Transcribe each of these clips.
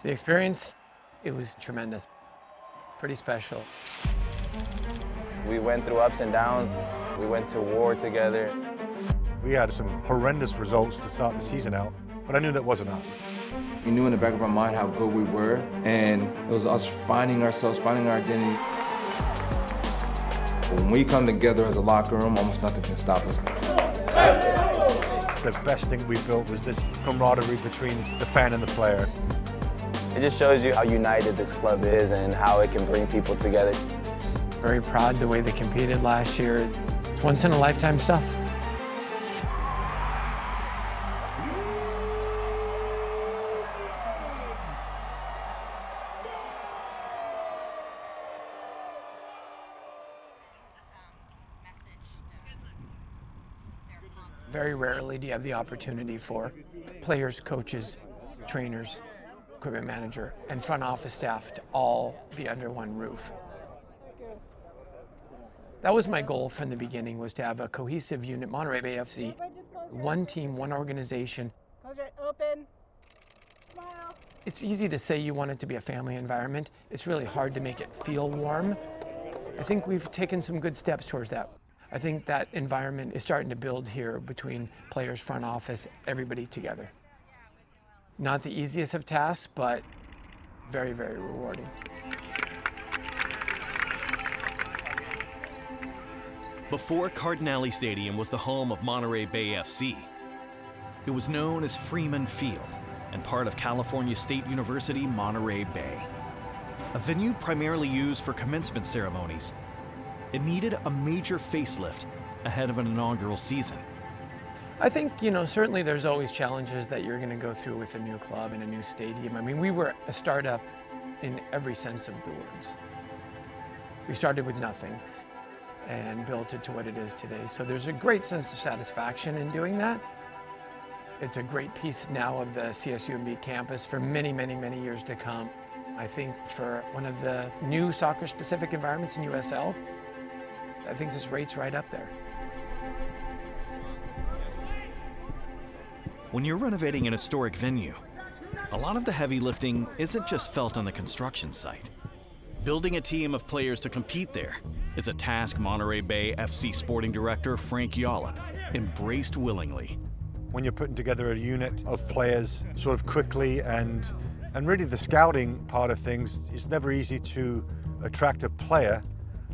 The experience, it was tremendous, pretty special. We went through ups and downs. We went to war together. We had some horrendous results to start the season out, but I knew that wasn't us. We knew in the back of our mind how good we were, and it was us finding ourselves, finding our identity. When we come together as a locker room, almost nothing can stop us. The best thing we built was this camaraderie between the fan and the player. It just shows you how united this club is and how it can bring people together. Very proud the way they competed last year. It's once-in-a-lifetime stuff. Very rarely do you have the opportunity for players, coaches, trainers, equipment manager, and front office staff to all be under one roof. That was my goal from the beginning, was to have a cohesive unit, Monterey Bay FC, one team, one organization. Open. Smile. It's easy to say you want it to be a family environment. It's really hard to make it feel warm. I think we've taken some good steps towards that. I think that environment is starting to build here between players, front office, everybody together. Not the easiest of tasks, but very, very rewarding. Before Cardinale Stadium was the home of Monterey Bay FC, it was known as Freeman Field and part of California State University, Monterey Bay. A venue primarily used for commencement ceremonies, it needed a major facelift ahead of an inaugural season. I think, certainly there's always challenges that you're going to go through with a new club and a new stadium. I mean, we were a startup in every sense of the words. We started with nothing and built it to what it is today. So there's a great sense of satisfaction in doing that. It's a great piece now of the CSUMB campus for many, many, many years to come. I think for one of the new soccer-specific environments in USL, I think this rate's right up there. When you're renovating an historic venue, a lot of the heavy lifting isn't just felt on the construction site. Building a team of players to compete there is a task Monterey Bay FC sporting director Frank Yallop embraced willingly. When you're putting together a unit of players sort of quickly and really the scouting part of things, it's never easy to attract a player.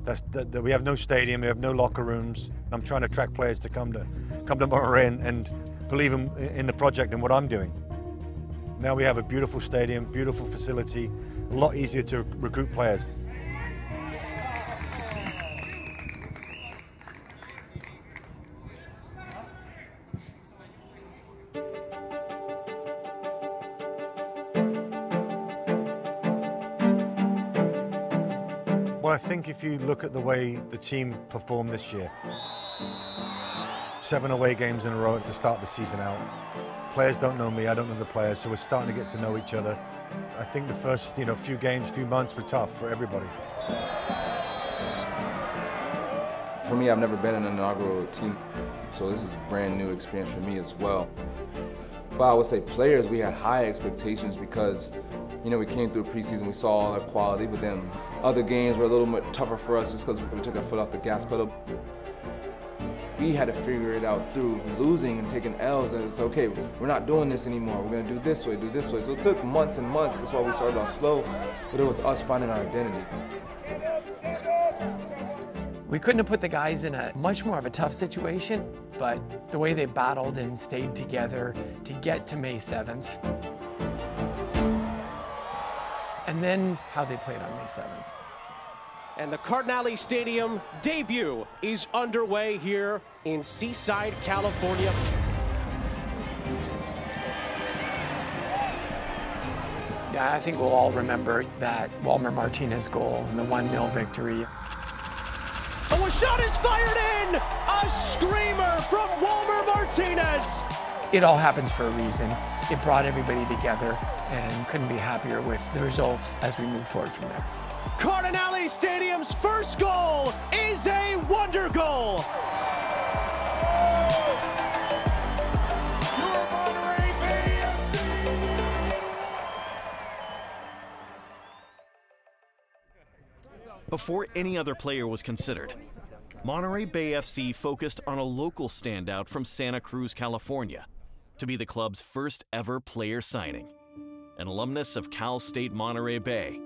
That we have no stadium, we have no locker rooms. I'm trying to attract players to come to Monterey and believe in the project and what I'm doing. Now we have a beautiful stadium, beautiful facility, a lot easier to recruit players. Well, I think if you look at the way the team performed this year, 7 away games in a row to start the season out. Players don't know me, I don't know the players, so we're starting to get to know each other. I think the first few games, few months were tough for everybody. For me, I've never been in an inaugural team, so this is a brand new experience for me as well. But I would say players, we had high expectations because we came through preseason, we saw all our quality, but then other games were a little bit tougher for us just because we took our foot off the gas pedal. We had to figure it out through losing and taking L's, and it's okay, we're not doing this anymore, we're gonna do this way. So it took months and months, that's why we started off slow, but it was us finding our identity. We couldn't have put the guys in a much more of a tough situation, but the way they battled and stayed together to get to May 7th, and then how they played on May 7th. And the Cardinale Stadium debut is underway here in Seaside, California. Yeah, I think we'll all remember that Walmer Martinez goal and the 1-0 victory. Oh, a shot is fired in! A screamer from Walmer Martinez! It all happens for a reason. It brought everybody together and couldn't be happier with the result as we move forward from there. Cardinale Stadium's first goal is a wonder goal. Before any other player was considered, Monterey Bay FC focused on a local standout from Santa Cruz, California, to be the club's first ever player signing. An alumnus of Cal State Monterey Bay,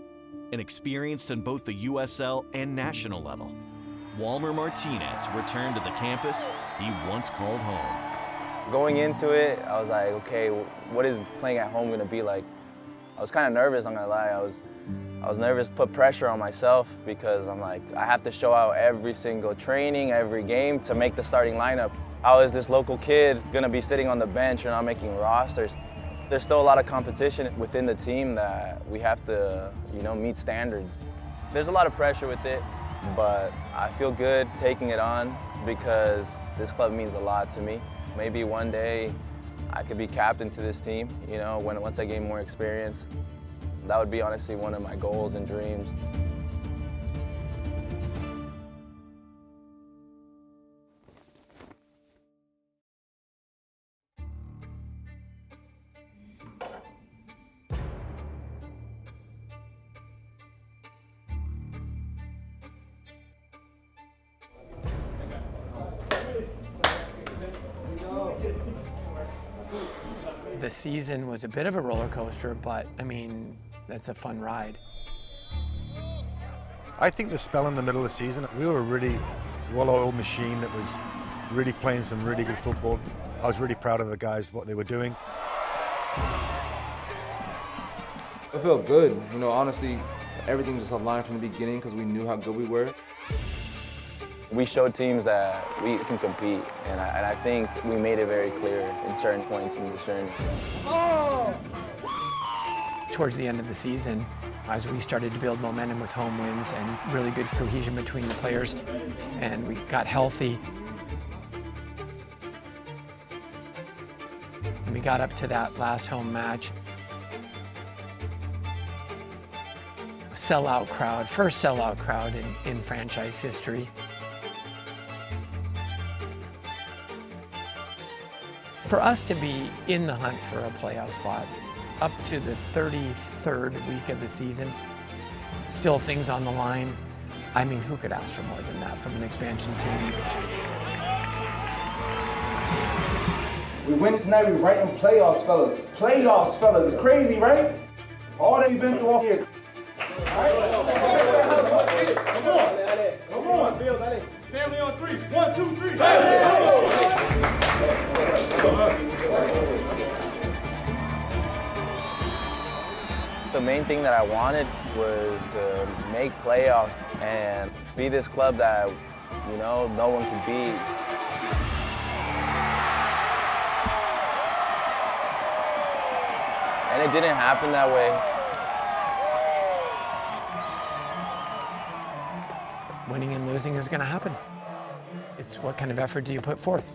and experienced in both the USL and national level, Walmer Martinez returned to the campus he once called home. Going into it, I was like, okay, what is playing at home gonna be like? I was kind of nervous, I'm gonna lie. I was nervous, put pressure on myself because I'm like, I have to show out every single training, every game to make the starting lineup. How is this local kid gonna be sitting on the bench or not making rosters? There's still a lot of competition within the team that we have to, meet standards. There's a lot of pressure with it, but I feel good taking it on because this club means a lot to me. Maybe one day I could be captain to this team, once I gain more experience. That would be honestly one of my goals and dreams. The season was a bit of a roller coaster, but I mean, that's a fun ride. I think the spell in the middle of the season, we were a really well-oiled machine that was really playing some really good football. I was really proud of the guys, what they were doing. I felt good. Honestly, everything just aligned from the beginning because we knew how good we were. We showed teams that we can compete, and I think we made it very clear in certain points in this journey. Oh! Towards the end of the season, as we started to build momentum with home wins and really good cohesion between the players, and we got healthy, and we got up to that last home match. A sellout crowd, first sellout crowd in franchise history. For us to be in the hunt for a playoff spot up to the 33rd week of the season, still things on the line. I mean, who could ask for more than that from an expansion team? We win tonight, we right in playoffs, fellas. Playoffs, fellas. It's crazy, right? All that we've been through all year. Come on. Family on three. 1, 2, 3. The main thing that I wanted was to make playoffs and be this club that, no one could beat. And it didn't happen that way. Winning and losing is going to happen. It's what kind of effort do you put forth?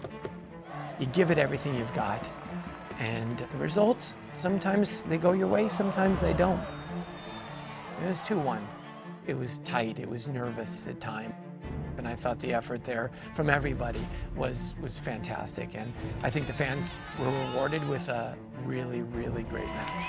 You give it everything you've got, and the results, sometimes they go your way, sometimes they don't. It was 2-1. It was tight, it was nervous at times, and I thought the effort there from everybody was fantastic, and I think the fans were rewarded with a really, really great match.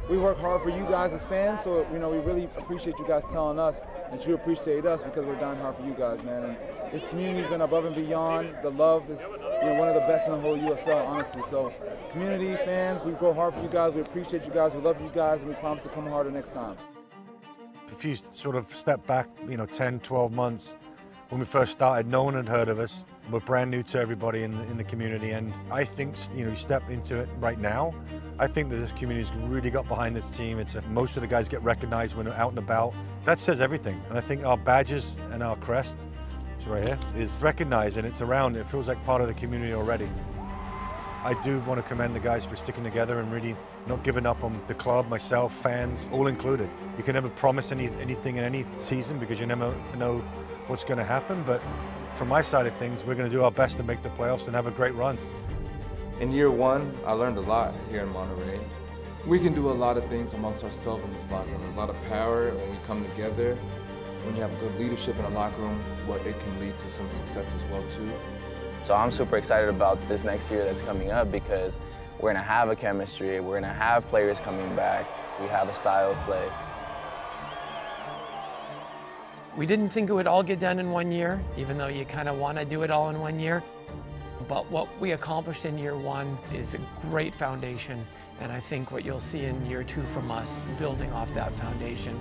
We work hard for you guys as fans, so we really appreciate you guys telling us that you appreciate us because we're dying hard for you guys, man. And this community's been above and beyond. The love is one of the best in the whole USL, honestly. So community, fans, we go hard for you guys. We appreciate you guys. We love you guys, and we promise to come harder next time. If you sort of step back, 10, 12 months, when we first started, no one had heard of us. We're brand new to everybody in the community, and I think, you step into it right now, I think that this community's really got behind this team. Most of the guys get recognized when they're out and about. That says everything, and I think our badges and our crest, it's right here, is recognized, and it's around. It feels like part of the community already. I do want to commend the guys for sticking together and really not giving up on the club, myself, fans, all included. You can never promise anything in any season because you never know what's going to happen, but from my side of things, we're going to do our best to make the playoffs and have a great run. In year one, I learned a lot here in Monterey. We can do a lot of things amongst ourselves in this locker room. There's a lot of power when we come together. When you have good leadership in a locker room, it can lead to some success as well too. So I'm super excited about this next year that's coming up because We're gonna have a chemistry, we're gonna have players coming back, we have a style of play. We didn't think it would all get done in 1 year, even though you kind of want to do it all in 1 year. But what we accomplished in year 1 is a great foundation, and I think what you'll see in year 2 from us, building off that foundation,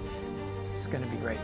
is going to be great.